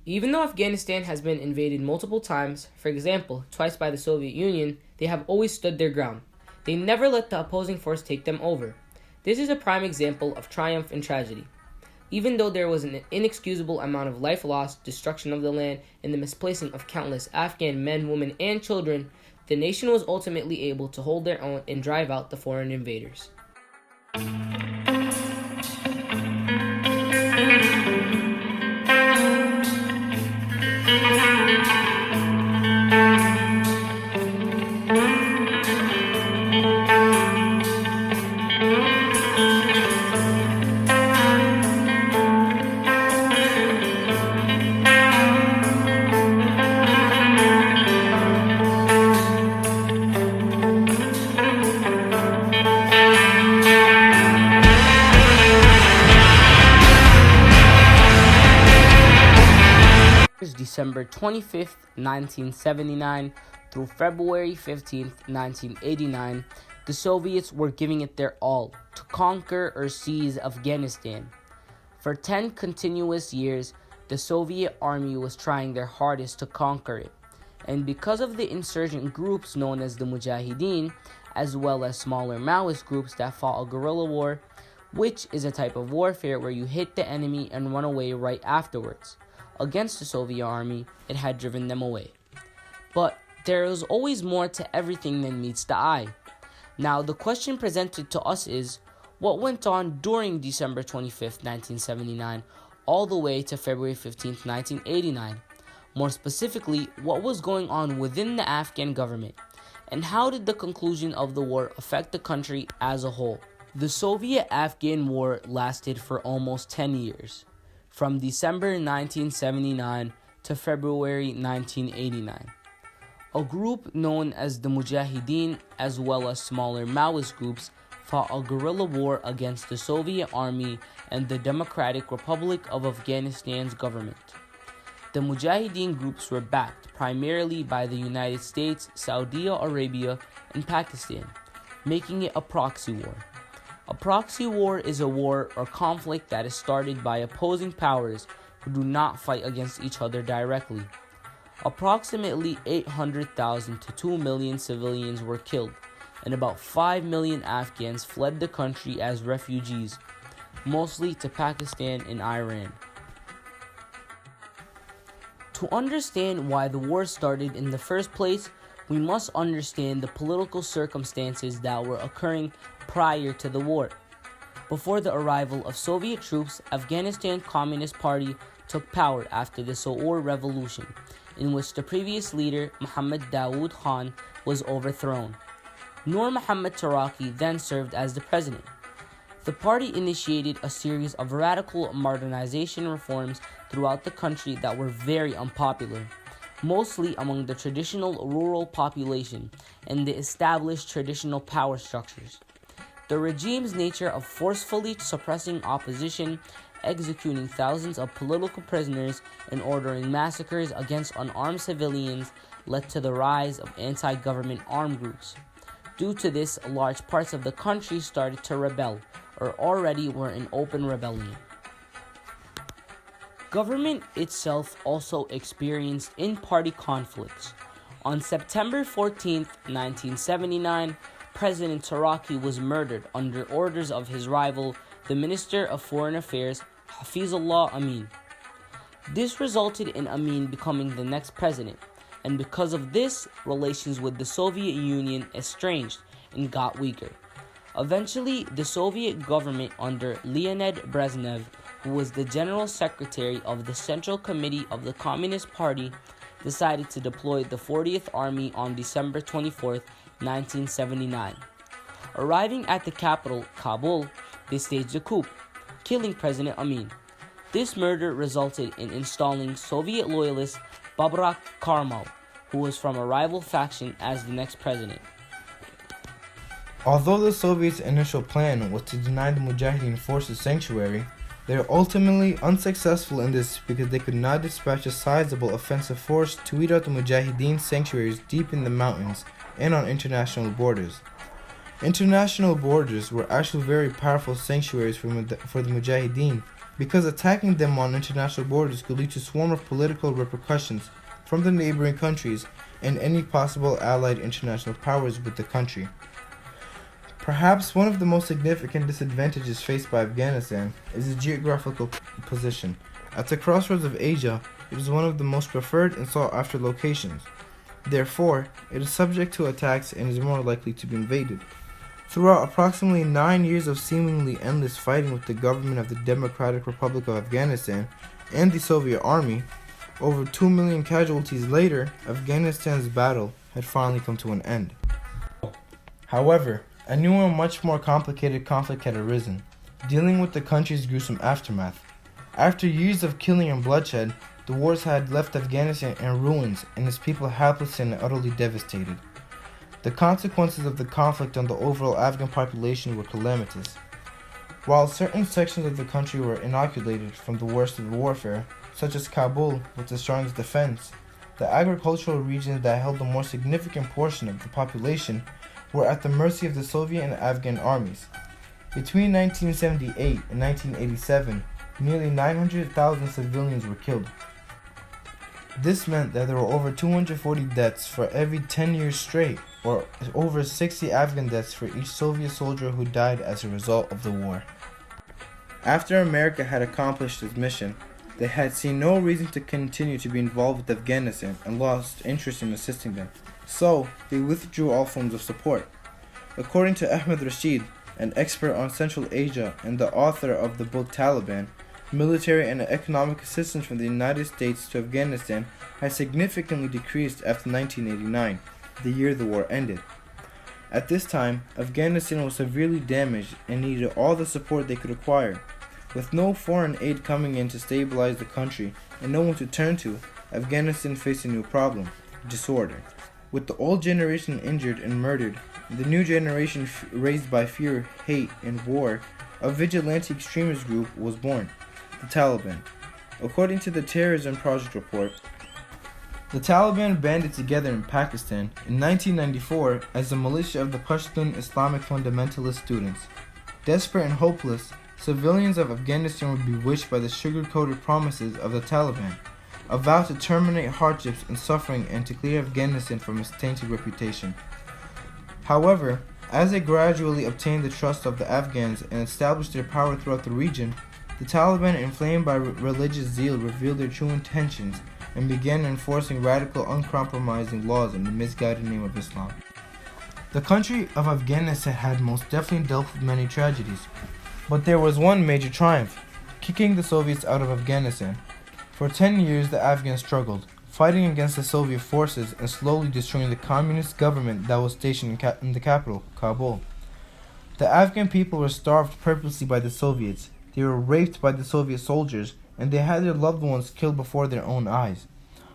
Even though Afghanistan has been invaded multiple times, for example, twice by the Soviet Union, they have always stood their ground. They never let the opposing force take them over. This is a prime example of triumph and tragedy. Even though there was an inexcusable amount of life lost, destruction of the land, and the misplacing of countless Afghan men, women, and children, the nation was ultimately able to hold their own and drive out the foreign invaders. December 25th, 1979 through February 15th, 1989, the Soviets were giving it their all to conquer or seize Afghanistan. For 10 continuous years, the Soviet army was trying their hardest to conquer it, and because of the insurgent groups known as the Mujahideen, as well as smaller Maoist groups that fought a guerrilla war, which is a type of warfare where you hit the enemy and run away right afterwards. Against the Soviet army, it had driven them away. But there is always more to everything than meets the eye. Now, the question presented to us is, what went on during December 25th, 1979, all the way to February 15th, 1989? More specifically, what was going on within the Afghan government? And how did the conclusion of the war affect the country as a whole? The Soviet-Afghan War lasted for almost 10 years. From December 1979 to February 1989. A group known as the Mujahideen, as well as smaller Maoist groups, fought a guerrilla war against the Soviet Army and the Democratic Republic of Afghanistan's government. The Mujahideen groups were backed primarily by the United States, Saudi Arabia, and Pakistan, making it a proxy war. A proxy war is a war or conflict that is started by opposing powers who do not fight against each other directly. Approximately 800,000 to 2 million civilians were killed, and about 5 million Afghans fled the country as refugees, mostly to Pakistan and Iran. To understand why the war started in the first place, we must understand the political circumstances that were occurring prior to the war. Before the arrival of Soviet troops, Afghanistan Communist Party took power after the Saur Revolution, in which the previous leader, Muhammad Dawood Khan, was overthrown. Nur Muhammad Taraki then served as the president. The party initiated a series of radical modernization reforms throughout the country that were very unpopular, mostly among the traditional rural population and the established traditional power structures. The regime's nature of forcefully suppressing opposition, executing thousands of political prisoners, and ordering massacres against unarmed civilians led to the rise of anti-government armed groups. Due to this, large parts of the country started to rebel, or already were in open rebellion. Government itself also experienced in-party conflicts. On September 14, 1979, President Taraki was murdered under orders of his rival, the Minister of Foreign Affairs, Hafizullah Amin. This resulted in Amin becoming the next president, and because of this, relations with the Soviet Union estranged and got weaker. Eventually, the Soviet government under Leonid Brezhnev, who was the General Secretary of the Central Committee of the Communist Party, decided to deploy the 40th Army on December 24, 1979. Arriving at the capital, Kabul, they staged a coup, killing President Amin. This murder resulted in installing Soviet loyalist Babrak Karmal, who was from a rival faction, as the next president. Although the Soviets' initial plan was to deny the Mujahideen forces sanctuary, they were ultimately unsuccessful in this because they could not dispatch a sizable offensive force to weed out the Mujahideen sanctuaries deep in the mountains and on international borders. International borders were actually very powerful sanctuaries for the Mujahideen, because attacking them on international borders could lead to a swarm of political repercussions from the neighboring countries and any possible allied international powers with the country. Perhaps one of the most significant disadvantages faced by Afghanistan is its geographical position. At the crossroads of Asia, it is one of the most preferred and sought-after locations. Therefore, it is subject to attacks and is more likely to be invaded. Throughout approximately 9 years of seemingly endless fighting with the government of the Democratic Republic of Afghanistan and the Soviet Army, over 2 million casualties later, Afghanistan's battle had finally come to an end. However, a new and much more complicated conflict had arisen, dealing with the country's gruesome aftermath. After years of killing and bloodshed, the wars had left Afghanistan in ruins and its people helpless and utterly devastated. The consequences of the conflict on the overall Afghan population were calamitous. While certain sections of the country were inoculated from the worst of the warfare, such as Kabul with the strongest defense, the agricultural regions that held the more significant portion of the population were at the mercy of the Soviet and Afghan armies. Between 1978 and 1987, nearly 900,000 civilians were killed. This meant that there were over 240 deaths for every 10 years straight, or over 60 Afghan deaths for each Soviet soldier who died as a result of the war. After America had accomplished its mission, they had seen no reason to continue to be involved with Afghanistan and lost interest in assisting them. So, they withdrew all forms of support. According to Ahmed Rashid, an expert on Central Asia and the author of the book Taliban, military and economic assistance from the United States to Afghanistan had significantly decreased after 1989, the year the war ended. At this time, Afghanistan was severely damaged and needed all the support they could acquire. With no foreign aid coming in to stabilize the country and no one to turn to, Afghanistan faced a new problem: disorder. With the old generation injured and murdered, the new generation raised by fear, hate, and war, a vigilante extremist group was born: the Taliban. According to the Terrorism Project report, the Taliban banded together in Pakistan in 1994 as the militia of the Pashtun Islamic fundamentalist students. Desperate and hopeless, civilians of Afghanistan were bewitched by the sugar-coated promises of the Taliban, a vow to terminate hardships and suffering and to clear Afghanistan from its tainted reputation. However, as they gradually obtained the trust of the Afghans and established their power throughout the region, the Taliban, inflamed by religious zeal, revealed their true intentions and began enforcing radical, uncompromising laws in the misguided name of Islam. The country of Afghanistan had most definitely dealt with many tragedies, but there was one major triumph: kicking the Soviets out of Afghanistan. For 10 years, the Afghans struggled, fighting against the Soviet forces and slowly destroying the communist government that was stationed in the capital, Kabul. The Afghan people were starved purposely by the Soviets, they were raped by the Soviet soldiers, and they had their loved ones killed before their own eyes.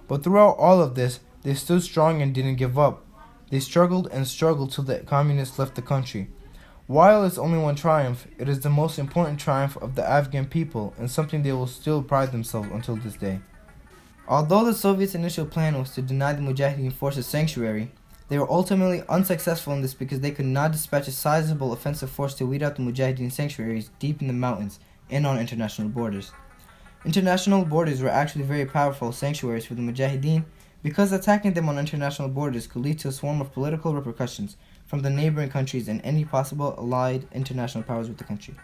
But throughout all of this, they stood strong and didn't give up. They struggled and struggled till the communists left the country. While it's only one triumph, it is the most important triumph of the Afghan people and something they will still pride themselves until this day. Although the Soviets' initial plan was to deny the Mujahideen forces sanctuary, they were ultimately unsuccessful in this because they could not dispatch a sizable offensive force to weed out the Mujahideen sanctuaries deep in the mountains and on international borders. International borders were actually very powerful sanctuaries for the Mujahideen because attacking them on international borders could lead to a swarm of political repercussions from the neighboring countries and any possible allied international powers with the country.